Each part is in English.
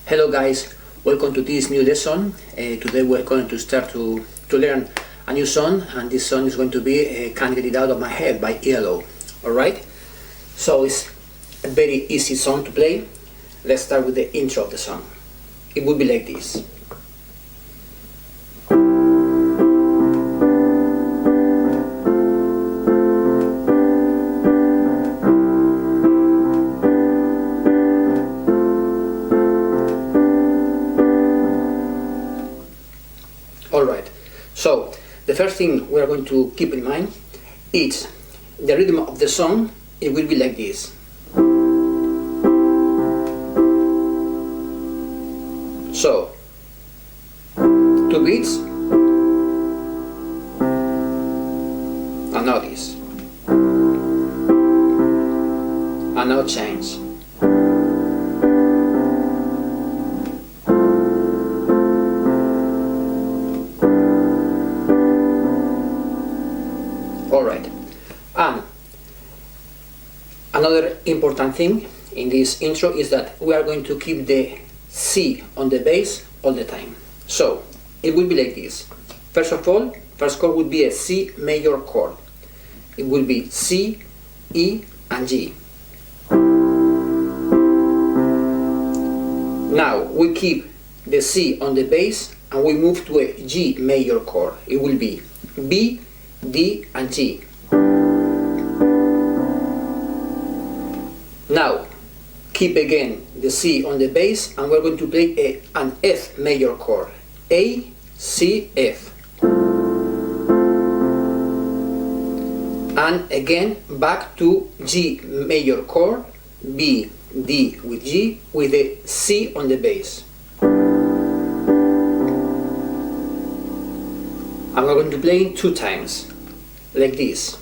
Hello guys, welcome to this new lesson. Today we're going to start to learn a new song, and this song is going to be Can't Get It Out of My Head by ELO. Alright? So it's a very easy song to play. Let's start with the intro of the song. It would be like this. Alright, so the first thing we are going to keep in mind is the rhythm of the song. It will be like this. So, 2 beats, and now this, and now change. Alright, and another important thing in this intro is that we are going to keep the C on the bass all the time. So it will be like this. First of all, first chord would be a C major chord. It will be C, E, and G. Now we keep the C on the bass and we move to a G major chord. It will be B, D, and G. Now keep again the C on the bass and we're going to play an F major chord. A, C, F. And again back to G major chord, B, D with G, with the C on the bass. And we're going to play it 2 times, like this.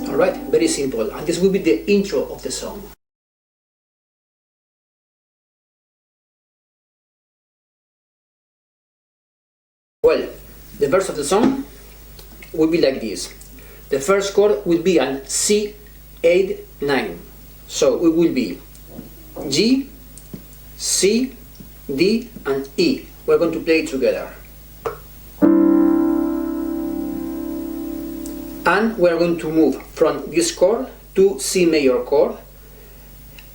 Alright, very simple, and this will be the intro of the song. Well, the verse of the song will be like this. The first chord will be an C, 8, 9. So it will be G, C, D, and E. We're going to play it together. And we're going to move from this chord to C major chord.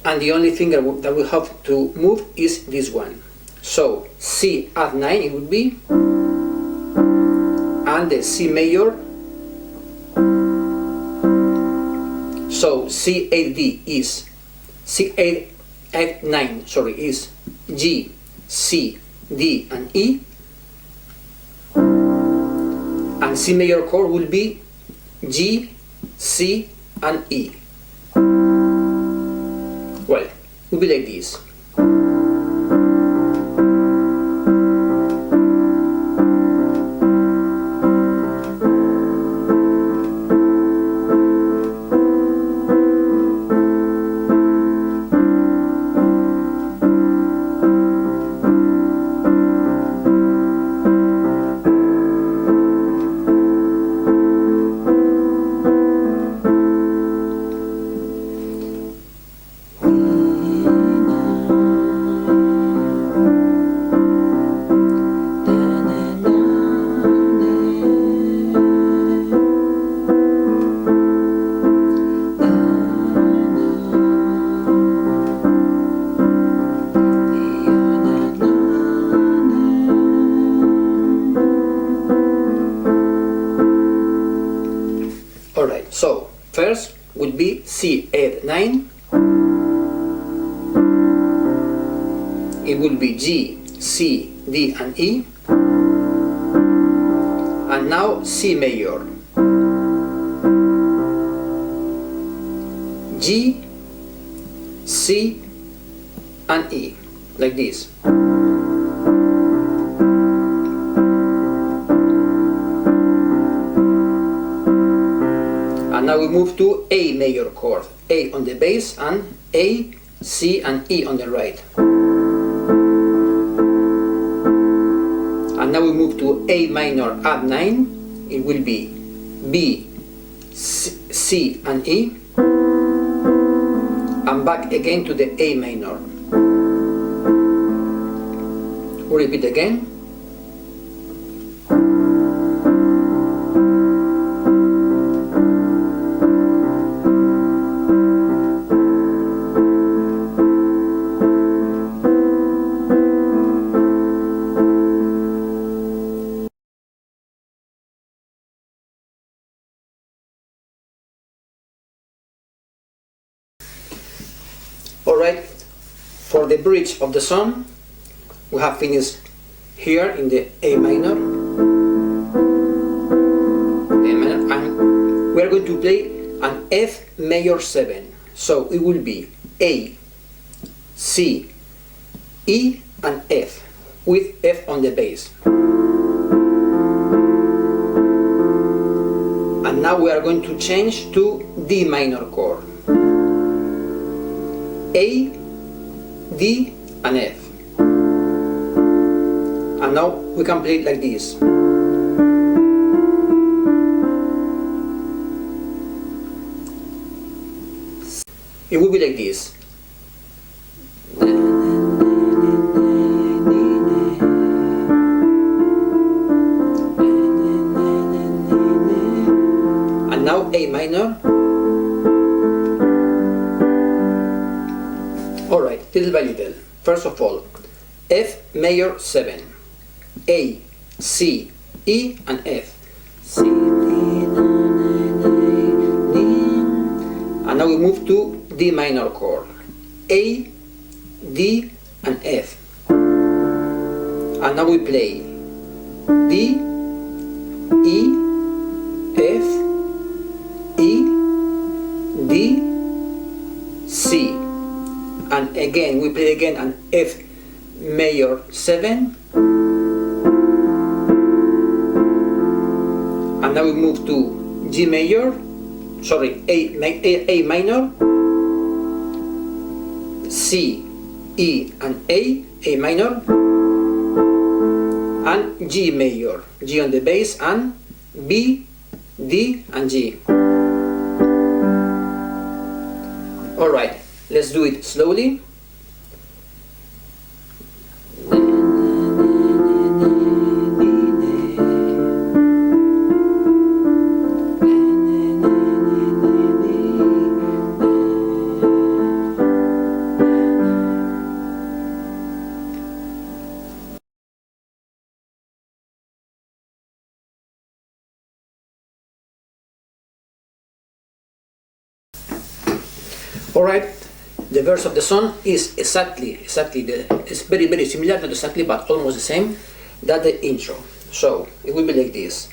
And the only thing that we have to move is this one. So C at 9 it would be, and the C major. So C8D is C8F9, sorry, is G, C, D, and E. And C major chord will be G, C, and E. Well, it will be like this. Alright, so first would be C8, 9. It will be G, C, D, and E. And now C major. G, C, and E, like this. And now we move to A major chord. A on the bass and A, C and E on the right. A minor add 9, it will be B, C and E, and back again to the A minor. We'll repeat again. Alright, for the bridge of the song, we have finished here in the A minor, and we are going to play an F major 7. So it will be A, C, E and F, with F on the bass. And now we are going to change to D minor chord. A, D and F. And now we can play it like this. It will be like this. And now A minor. Alright, little by little. First of all, F major 7, A, C, E and F. C, D, and now we move to D minor chord. A, D and F. And now we play D, E, F, E, D, C. And again we play again an F major 7, and now we move to G major, sorry, A minor, C, E and A minor, and G major, G on the bass, and B, D and G. Alright, let's do it slowly. Alright, the verse of the song is exactly it's very similar, not exactly, but almost the same that the intro. So it will be like this.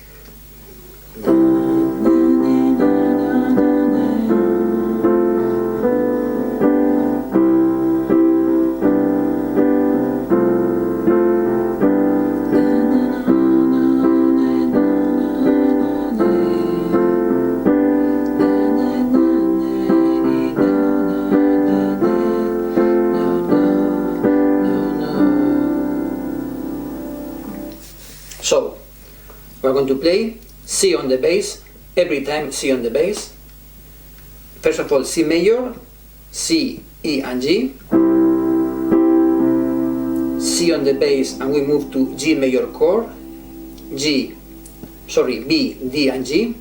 So we're going to play C on the bass, every time C on the bass. First of all, C major, C, E and G, C on the bass, and we move to G major chord, B, D and G,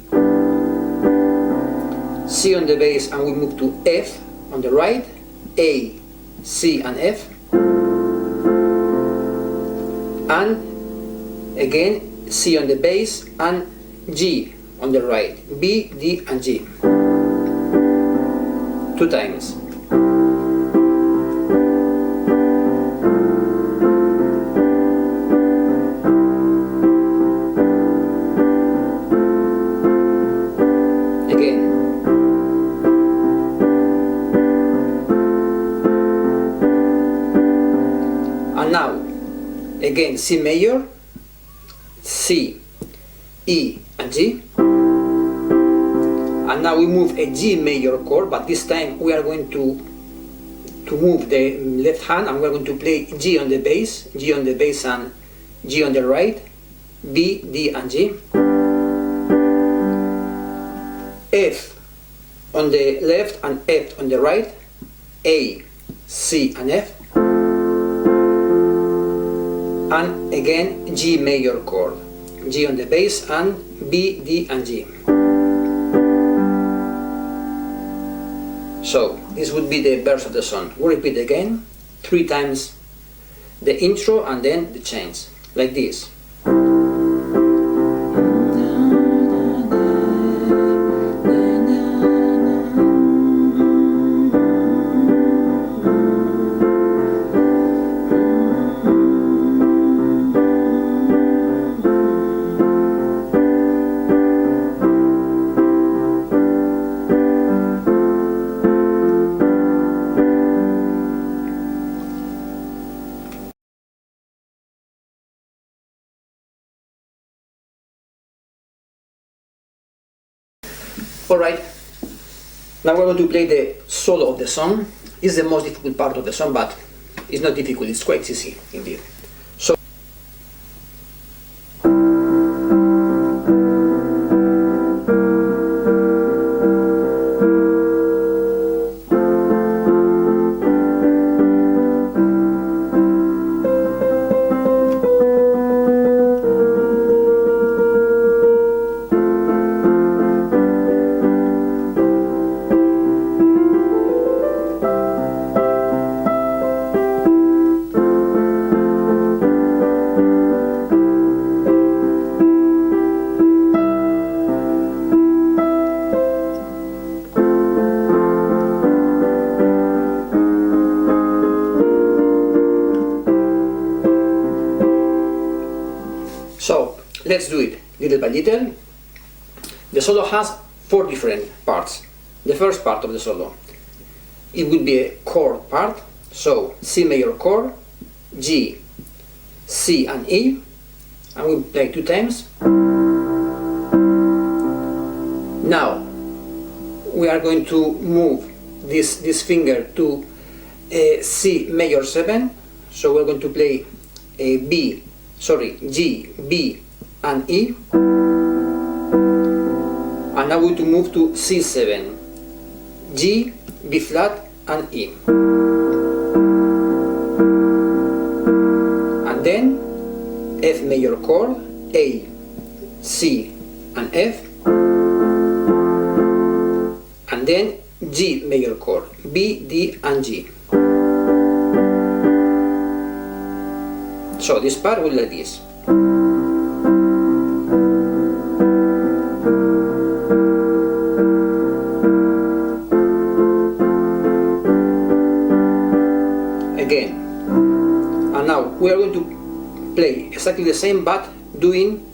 C on the bass, and we move to F on the right, A, C and F, and again C on the bass and G on the right, B, D and G. 2 times. Again. And now, again C major, C, E and G, and now we move a G major chord, but this time we are going to move the left hand, and we're going to play G on the bass and G on the right, B, D and G, F on the left and F on the right, A, C and F, and again G major chord, G on the bass and B, D and G. So this would be the verse of the song. We'll repeat again 3 times the intro and then the change, like this. Alright, now we're going to play the solo of the song. It's the most difficult part of the song, but it's not difficult, it's quite easy indeed. So let's do it little by little. The solo has 4 different parts. The first part of the solo, it would be a chord part, so C major chord, G, C and E, and we'll play 2 times. Now we are going to move this finger to C major 7, so we're going to play G, B and E, and now we're going to move to C7, G, B flat and E, and then F major chord, A, C and F, and then G major chord, B, D and G. So this part will like this. Again, and now we are going to play exactly the same but doing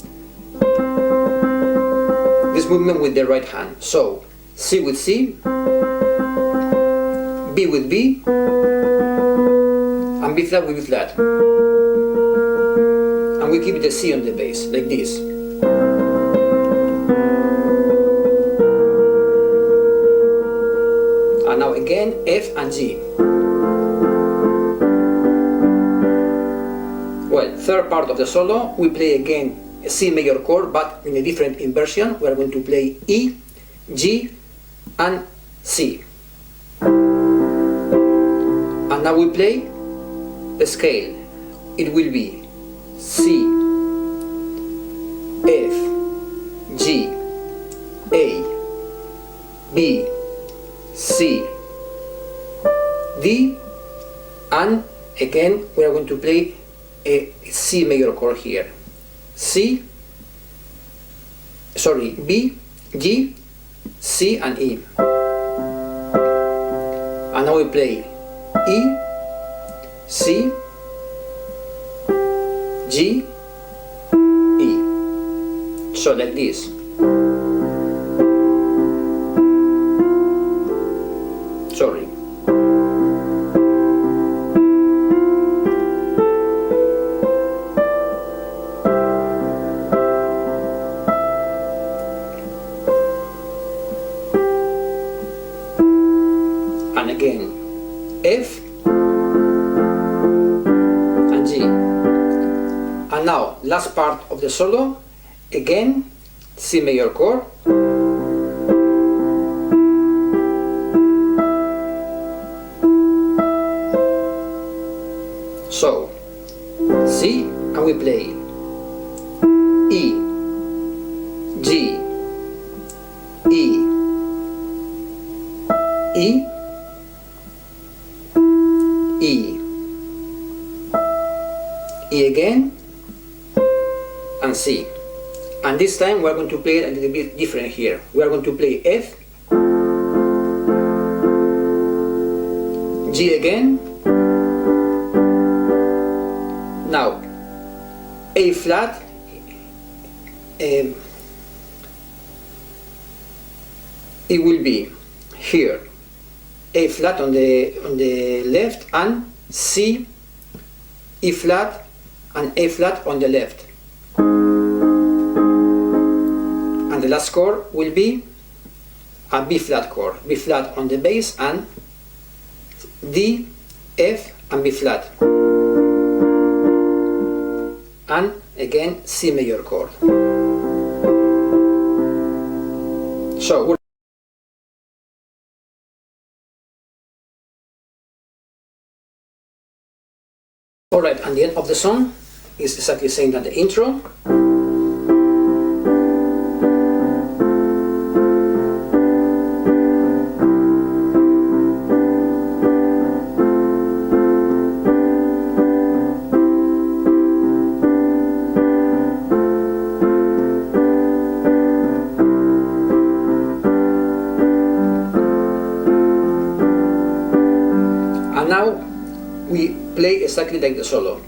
this movement with the right hand. So C with C, B with B, and B flat with B flat, and we keep the C on the bass like this. And now again F and G. Well, third part of the solo, we play again a C major chord, but in a different inversion. We are going to play E, G, and C. And now we play the scale. It will be C, F, G, A, B, C, D, and again we are going to play a C major chord here. B, G, C and E. And now we play E, C, G, E. So like this. Sorry. And again F and G, and And now, last part of the solo, again, C major chord, so C, and we play E, G, E, E, E, E again, and C. And this time we are going to play it a little bit different here. We are going to play F, G again, now A flat, it will be here A flat on the left, and C, E flat and A flat on the left, and the last chord will be a B flat chord, B flat on the bass, and D, F and B flat, and again C major chord. So alright, and the end of the song is exactly the same as the intro. And now we play exactly like the solo.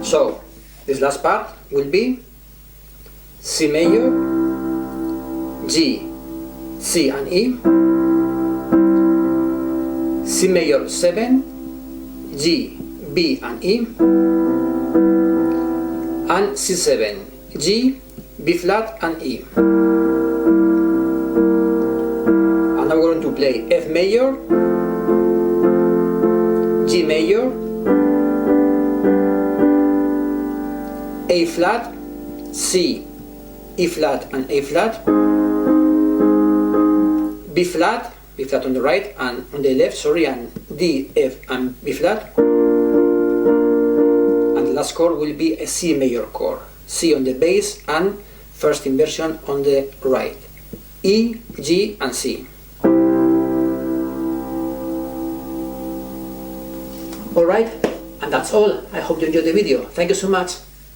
So this last part will be C major, G, C and E, C major 7, G, B and E, and C7, G, B flat and E. And now we're going to play F major, G major, A flat, C, E flat and A flat, B flat on the right and on the left, sorry, and D, F and B flat, and the last chord will be a C major chord, C on the bass and first inversion on the right, E, G and C. Alright, and that's all. I hope you enjoyed the video. Thank you so much.